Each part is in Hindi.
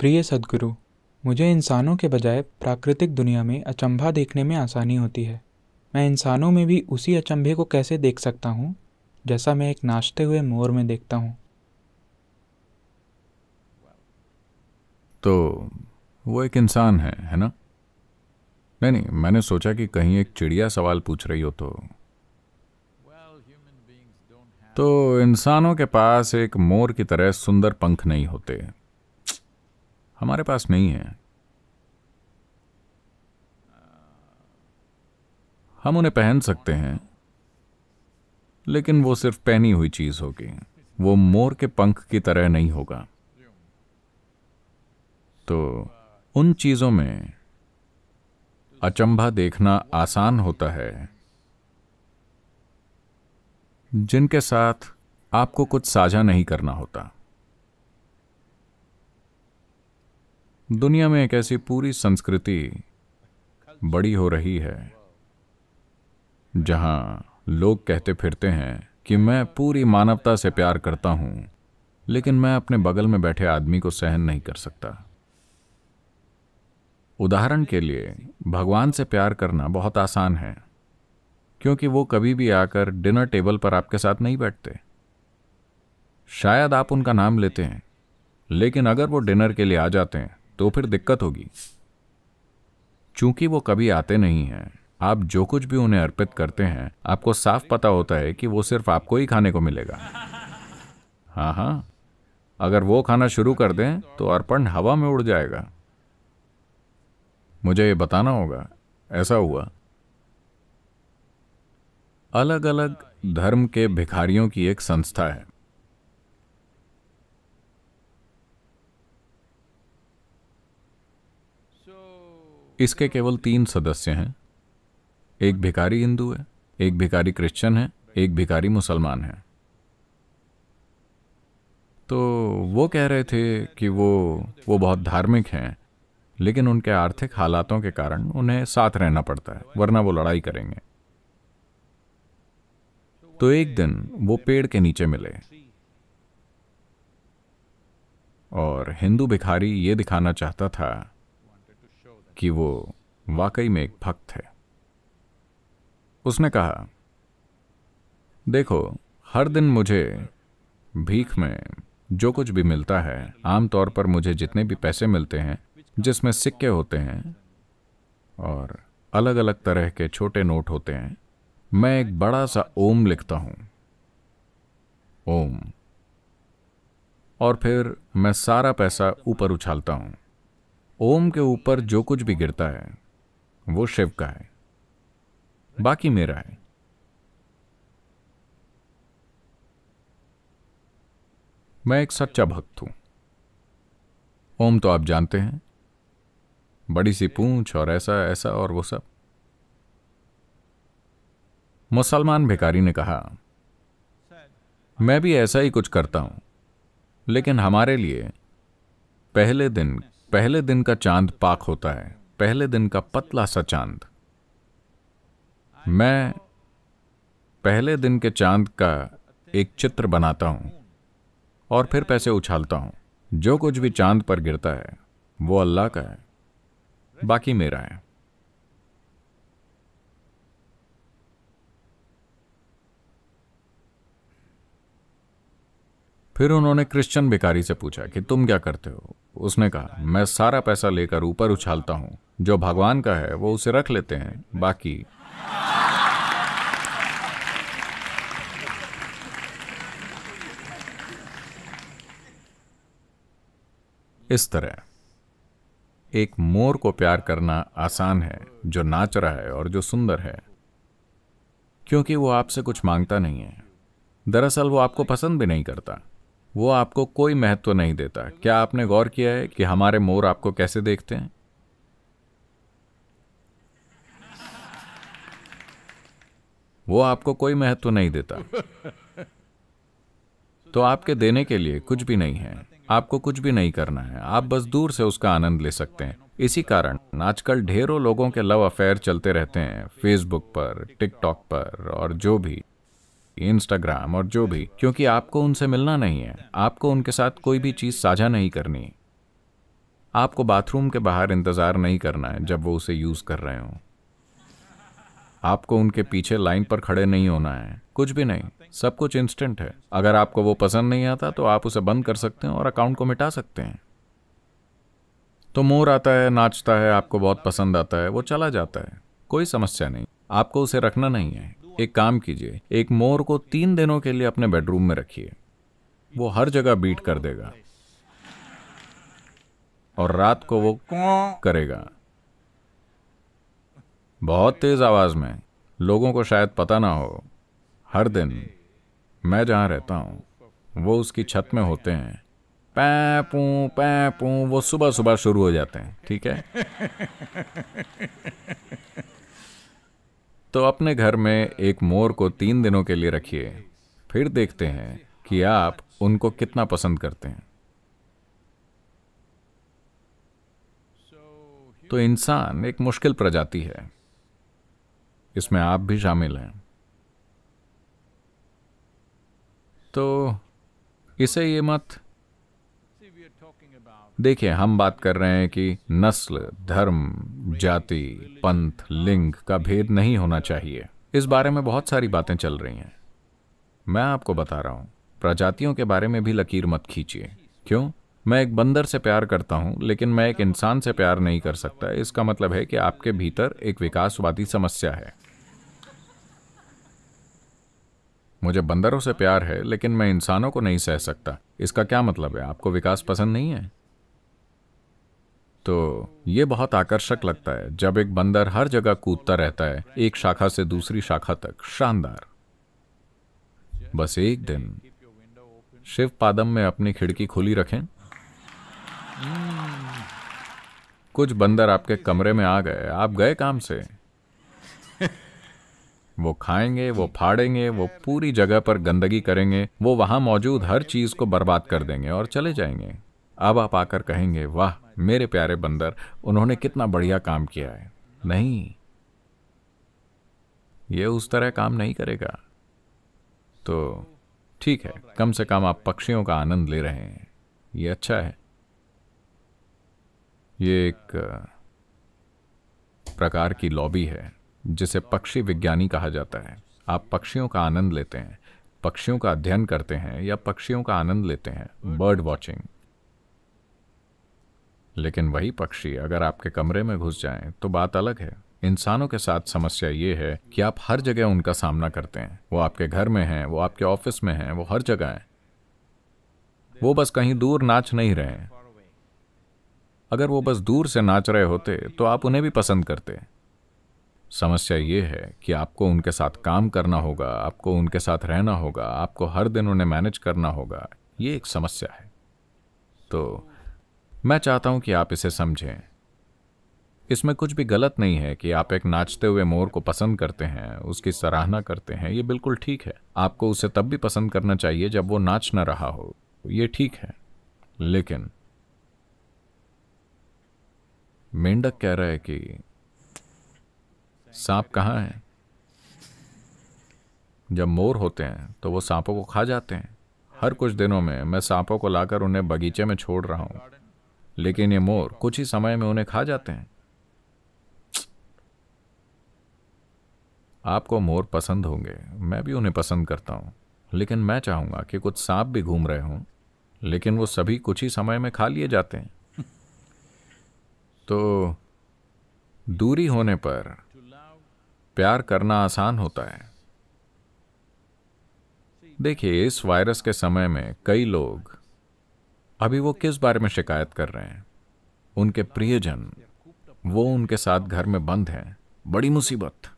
प्रिय सद्गुरु, मुझे इंसानों के बजाय प्राकृतिक दुनिया में अचंभा देखने में आसानी होती है। मैं इंसानों में भी उसी अचंभे को कैसे देख सकता हूँ जैसा मैं एक नाचते हुए मोर में देखता हूँ। तो वो एक इंसान है ना? नहीं नहीं, मैंने सोचा कि कहीं एक चिड़िया सवाल पूछ रही हो तो इंसानों के पास एक मोर की तरह सुंदर पंख नहीं होते। हमारे पास नहीं है। हम उन्हें पहन सकते हैं, लेकिन वो सिर्फ पहनी हुई चीज होगी। वो मोर के पंख की तरह नहीं होगा। तो उन चीजों में अचंभा देखना आसान होता है जिनके साथ आपको कुछ साझा नहीं करना होता। दुनिया में एक ऐसी पूरी संस्कृति बड़ी हो रही है जहां लोग कहते फिरते हैं कि मैं पूरी मानवता से प्यार करता हूं, लेकिन मैं अपने बगल में बैठे आदमी को सहन नहीं कर सकता। उदाहरण के लिए, भगवान से प्यार करना बहुत आसान है, क्योंकि वो कभी भी आकर डिनर टेबल पर आपके साथ नहीं बैठते। शायद आप उनका नाम लेते हैं, लेकिन अगर वो डिनर के लिए आ जाते हैं तो फिर दिक्कत होगी। चूंकि वो कभी आते नहीं हैं, आप जो कुछ भी उन्हें अर्पित करते हैं, आपको साफ पता होता है कि वो सिर्फ आपको ही खाने को मिलेगा। हाँ हाँ, अगर वो खाना शुरू कर दें तो अर्पण हवा में उड़ जाएगा। मुझे ये बताना होगा, ऐसा हुआ। अलग अलग धर्म के भिखारियों की एक संस्था है। इसके केवल 3 सदस्य हैं। एक भिखारी हिंदू है, एक भिखारी क्रिश्चियन है, एक भिखारी मुसलमान है। तो वो कह रहे थे कि वो बहुत धार्मिक हैं, लेकिन उनके आर्थिक हालातों के कारण उन्हें साथ रहना पड़ता है, वरना वो लड़ाई करेंगे। तो एक दिन वो पेड़ के नीचे मिले और हिंदू भिखारी ये दिखाना चाहता था कि वो वाकई में एक भक्त है। उसने कहा, देखो, हर दिन मुझे भीख में जो कुछ भी मिलता है, आमतौर पर मुझे जितने भी पैसे मिलते हैं जिसमें सिक्के होते हैं और अलग अलग तरह के छोटे नोट होते हैं, मैं एक बड़ा सा ओम लिखता हूं, ओम, और फिर मैं सारा पैसा ऊपर उछालता हूं। ओम के ऊपर जो कुछ भी गिरता है वो शिव का है, बाकी मेरा है। मैं एक सच्चा भक्त हूं। ओम तो आप जानते हैं, बड़ी सी पूंछ और ऐसा ऐसा और वो सब। मुसलमान भिखारी ने कहा, मैं भी ऐसा ही कुछ करता हूं, लेकिन हमारे लिए पहले दिन का चांद पाक होता है, पहले दिन का पतला सा चांद। मैं पहले दिन के चांद का एक चित्र बनाता हूं और फिर पैसे उछालता हूं। जो कुछ भी चांद पर गिरता है वो अल्लाह का है, बाकी मेरा है। फिर उन्होंने क्रिश्चियन भिखारी से पूछा कि तुम क्या करते हो? उसने कहा, मैं सारा पैसा लेकर ऊपर उछालता हूं, जो भगवान का है वो उसे रख लेते हैं, बाकी। इस तरह एक मोर को प्यार करना आसान है, जो नाच रहा है और जो सुंदर है, क्योंकि वो आपसे कुछ मांगता नहीं है। दरअसल वो आपको पसंद भी नहीं करता, वो आपको कोई महत्व नहीं देता। क्या आपने गौर किया है कि हमारे मोर आपको कैसे देखते हैं? वो आपको कोई महत्व नहीं देता। तो आपके देने के लिए कुछ भी नहीं है, आपको कुछ भी नहीं करना है, आप बस दूर से उसका आनंद ले सकते हैं। इसी कारण आजकल ढेरों लोगों के लव अफेयर चलते रहते हैं, फेसबुक पर, टिकटॉक पर और जो भी, इंस्टाग्राम और जो भी, क्योंकि आपको उनसे मिलना नहीं है, आपको उनके साथ कोई भी चीज साझा नहीं करनी। आपको बाथरूम के बाहर इंतजार नहीं करना है जब वो उसे यूज कर रहे हो। आपको उनके पीछे लाइन पर खड़े नहीं होना है, कुछ भी नहीं, सब कुछ इंस्टेंट है। अगर आपको वो पसंद नहीं आता तो आप उसे बंद कर सकते हैं और अकाउंट को मिटा सकते हैं। तो मोर आता है, नाचता है, आपको बहुत पसंद आता है, वो चला जाता है, कोई समस्या नहीं, आपको उसे रखना नहीं है। एक काम कीजिए, एक मोर को 3 दिनों के लिए अपने बेडरूम में रखिए। वो हर जगह बीट कर देगा और रात को वो कौं करेगा, बहुत तेज आवाज में। लोगों को शायद पता ना हो, हर दिन मैं जहां रहता हूं वो उसकी छत में होते हैं, पै पू वो सुबह सुबह शुरू हो जाते हैं, ठीक है। तो अपने घर में एक मोर को 3 दिनों के लिए रखिए, फिर देखते हैं कि आप उनको कितना पसंद करते हैं। तो इंसान एक मुश्किल प्रजाति है, इसमें आप भी शामिल हैं। तो इसे ये मत देखिए, हम बात कर रहे हैं कि नस्ल, धर्म, जाति, पंथ, लिंग का भेद नहीं होना चाहिए। इस बारे में बहुत सारी बातें चल रही हैं। मैं आपको बता रहा हूं, प्रजातियों के बारे में भी लकीर मत खींचिए। क्यों? मैं एक बंदर से प्यार करता हूं, लेकिन मैं एक इंसान से प्यार नहीं कर सकता। इसका मतलब है कि आपके भीतर एक विकासवादी समस्या है। मुझे बंदरों से प्यार है, लेकिन मैं इंसानों को नहीं सह सकता। इसका क्या मतलब है? आपको विकास पसंद नहीं है? तो ये बहुत आकर्षक लगता है जब एक बंदर हर जगह कूदता रहता है, एक शाखा से दूसरी शाखा तक। शानदार। बस एक दिन शिव पादम में अपनी खिड़की खुली रखें, कुछ बंदर आपके कमरे में आ गए, आप गए काम से। वो खाएंगे, वो फाड़ेंगे, वो पूरी जगह पर गंदगी करेंगे, वो वहां मौजूद हर चीज को बर्बाद कर देंगे और चले जाएंगे। अब आप आकर कहेंगे, वाह मेरे प्यारे बंदर, उन्होंने कितना बढ़िया काम किया है। नहीं, ये उस तरह काम नहीं करेगा। तो ठीक है, कम से कम आप पक्षियों का आनंद ले रहे हैं, ये अच्छा है। ये एक प्रकार की लॉबी है जिसे पक्षी विज्ञानी कहा जाता है। आप पक्षियों का आनंद लेते हैं, पक्षियों का अध्ययन करते हैं या पक्षियों का आनंद लेते हैं, बर्ड वॉचिंग। लेकिन वही पक्षी अगर आपके कमरे में घुस जाएं तो बात अलग है। इंसानों के साथ समस्या ये है कि आप हर जगह उनका सामना करते हैं। वो आपके घर में हैं, वो आपके ऑफिस में हैं, वो हर जगह हैं। वो बस कहीं दूर नाच नहीं रहे हैं। अगर वो बस दूर से नाच रहे होते तो आप उन्हें भी पसंद करते। समस्या ये है कि आपको उनके साथ काम करना होगा, आपको उनके साथ रहना होगा, आपको हर दिन उन्हें मैनेज करना होगा। ये एक समस्या है। तो मैं चाहता हूं कि आप इसे समझें। इसमें कुछ भी गलत नहीं है कि आप एक नाचते हुए मोर को पसंद करते हैं, उसकी सराहना करते हैं, ये बिल्कुल ठीक है। आपको उसे तब भी पसंद करना चाहिए जब वो नाच न रहा हो, ये ठीक है। लेकिन मेंढक कह रहा है कि सांप कहाँ है? जब मोर होते हैं तो वो सांपों को खा जाते हैं। हर कुछ दिनों में मैं सांपों को लाकर उन्हें बगीचे में छोड़ रहा हूं, लेकिन ये मोर कुछ ही समय में उन्हें खा जाते हैं। आपको मोर पसंद होंगे, मैं भी उन्हें पसंद करता हूं, लेकिन मैं चाहूंगा कि कुछ सांप भी घूम रहे हों, लेकिन वो सभी कुछ ही समय में खा लिए जाते हैं। तो दूरी होने पर प्यार करना आसान होता है। देखिए, इस वायरस के समय में कई लोग अभी वो किस बारे में शिकायत कर रहे हैं? उनके प्रियजन, वो उनके साथ घर में बंद हैं। बड़ी मुसीबत।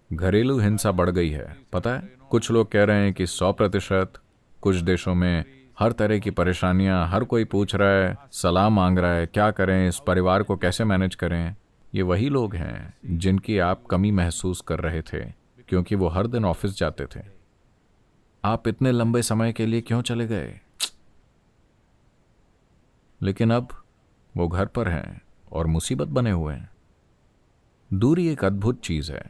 घरेलू हिंसा बढ़ गई है, पता है? कुछ लोग कह रहे हैं कि 100%। कुछ देशों में हर तरह की परेशानियां, हर कोई पूछ रहा है, सलाह मांग रहा है, क्या करें, इस परिवार को कैसे मैनेज करें। ये वही लोग हैं जिनकी आप कमी महसूस कर रहे थे क्योंकि वो हर दिन ऑफिस जाते थे। आप इतने लंबे समय के लिए क्यों चले गए? लेकिन अब वो घर पर हैं और मुसीबत बने हुए हैं। दूरी एक अद्भुत चीज है।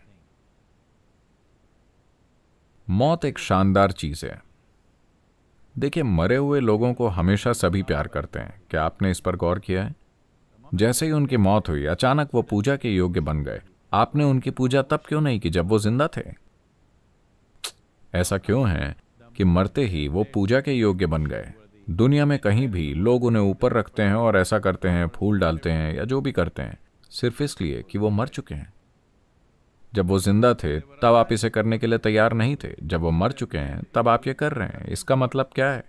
मौत एक शानदार चीज है। देखिए, मरे हुए लोगों को हमेशा सभी प्यार करते हैं। क्या आपने इस पर गौर किया है? जैसे ही उनकी मौत हुई, अचानक वो पूजा के योग्य बन गए। आपने उनकी पूजा तब क्यों नहीं की जब वो जिंदा थे? ऐसा क्यों है कि मरते ही वो पूजा के योग्य बन गए? दुनिया में कहीं भी लोग उन्हें ऊपर रखते हैं और ऐसा करते हैं, फूल डालते हैं या जो भी करते हैं, सिर्फ इसलिए कि वो मर चुके हैं। जब वो जिंदा थे तब आप इसे करने के लिए तैयार नहीं थे। जब वो मर चुके हैं तब आप ये कर रहे हैं। इसका मतलब क्या है?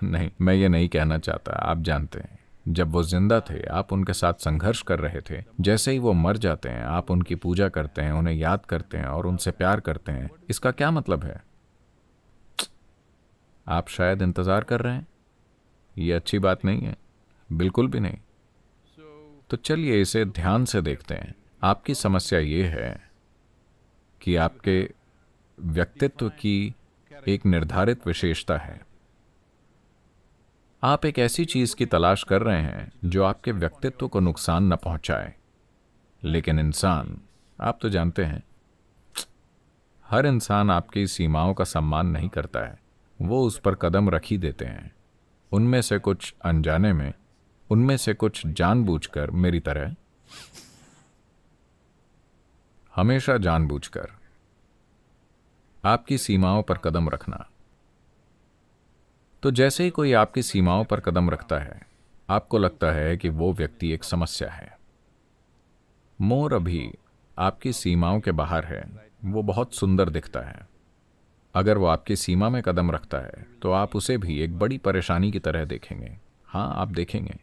नहीं, मैं ये नहीं कहना चाहता। आप जानते हैं, जब वो जिंदा थे आप उनके साथ संघर्ष कर रहे थे। जैसे ही वो मर जाते हैं आप उनकी पूजा करते हैं, उन्हें याद करते हैं और उनसे प्यार करते हैं। इसका क्या मतलब है? आप शायद इंतजार कर रहे हैं। ये अच्छी बात नहीं है, बिल्कुल भी नहीं। तो चलिए इसे ध्यान से देखते हैं। आपकी समस्या ये है कि आपके व्यक्तित्व की एक निर्धारित विशेषता है। आप एक ऐसी चीज की तलाश कर रहे हैं जो आपके व्यक्तित्व को नुकसान न पहुंचाए। लेकिन इंसान, आप तो जानते हैं, हर इंसान आपकी सीमाओं का सम्मान नहीं करता है। वो उस पर कदम रख ही देते हैं। उनमें से कुछ अनजाने में, उनमें से कुछ जानबूझकर, मेरी तरह। हमेशा जानबूझकर आपकी सीमाओं पर कदम रखना। तो जैसे ही कोई आपकी सीमाओं पर कदम रखता है, आपको लगता है कि वो व्यक्ति एक समस्या है। मोर अभी आपकी सीमाओं के बाहर है। वो बहुत सुंदर दिखता है। अगर वो आपकी सीमा में कदम रखता है तो आप उसे भी एक बड़ी परेशानी की तरह देखेंगे। हाँ, आप देखेंगे।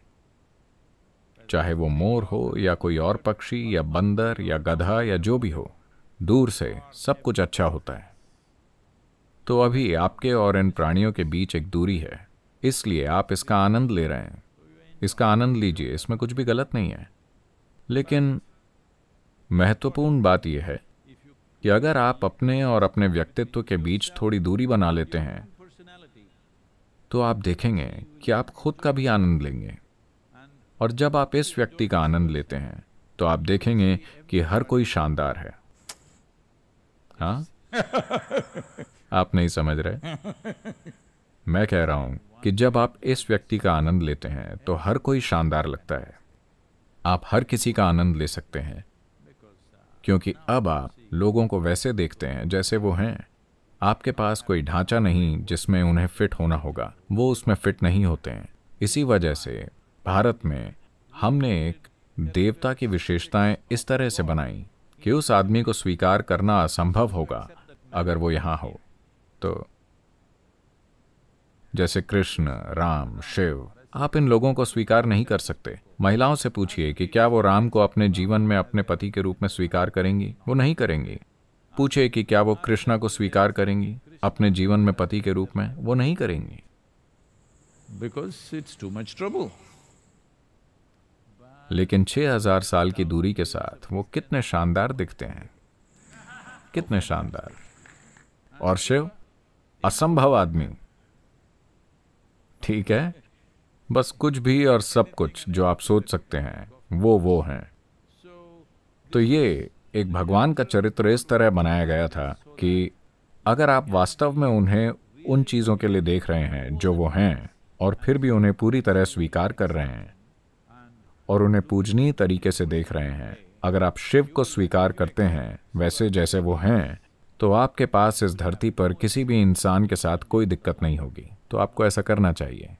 चाहे वो मोर हो या कोई और पक्षी या बंदर या गधा या जो भी हो, दूर से सब कुछ अच्छा होता है। तो अभी आपके और इन प्राणियों के बीच एक दूरी है, इसलिए आप इसका आनंद ले रहे हैं। इसका आनंद लीजिए, इसमें कुछ भी गलत नहीं है। लेकिन महत्वपूर्ण बात यह है कि अगर आप अपने और अपने व्यक्तित्व के बीच थोड़ी दूरी बना लेते हैं तो आप देखेंगे कि आप खुद का भी आनंद लेंगे। और जब आप इस व्यक्ति का आनंद लेते हैं तो आप देखेंगे कि हर कोई शानदार है। हाँ, आप नहीं समझ रहे। मैं कह रहा हूं कि जब आप इस व्यक्ति का आनंद लेते हैं तो हर कोई शानदार लगता है। आप हर किसी का आनंद ले सकते हैं क्योंकि अब आप लोगों को वैसे देखते हैं जैसे वो हैं। आपके पास कोई ढांचा नहीं जिसमें उन्हें फिट होना होगा। वो उसमें फिट नहीं होते हैं। इसी वजह से भारत में हमने एक देवता की विशेषताएं इस तरह से बनाई कि उस आदमी को स्वीकार करना असंभव होगा अगर वो यहां हो। तो जैसे कृष्ण, राम, शिव, आप इन लोगों को स्वीकार नहीं कर सकते। महिलाओं से पूछिए कि क्या वो राम को अपने जीवन में अपने पति के रूप में स्वीकार करेंगी? वो नहीं करेंगी। पूछे कि क्या वो कृष्णा को स्वीकार करेंगी अपने जीवन में पति के रूप में? वो नहीं करेंगी। Because it's too much trouble. लेकिन 6000 साल की दूरी के साथ वो कितने शानदार दिखते हैं, कितने शानदार। और शिव, असंभव आदमी। ठीक है, बस कुछ भी और सब कुछ जो आप सोच सकते हैं वो हैं। तो ये एक भगवान का चरित्र इस तरह बनाया गया था कि अगर आप वास्तव में उन्हें उन चीज़ों के लिए देख रहे हैं जो वो हैं और फिर भी उन्हें पूरी तरह स्वीकार कर रहे हैं और उन्हें पूजनीय तरीके से देख रहे हैं, अगर आप शिव को स्वीकार करते हैं वैसे जैसे वो हैं, तो आपके पास इस धरती पर किसी भी इंसान के साथ कोई दिक्कत नहीं होगी। तो आपको ऐसा करना चाहिए।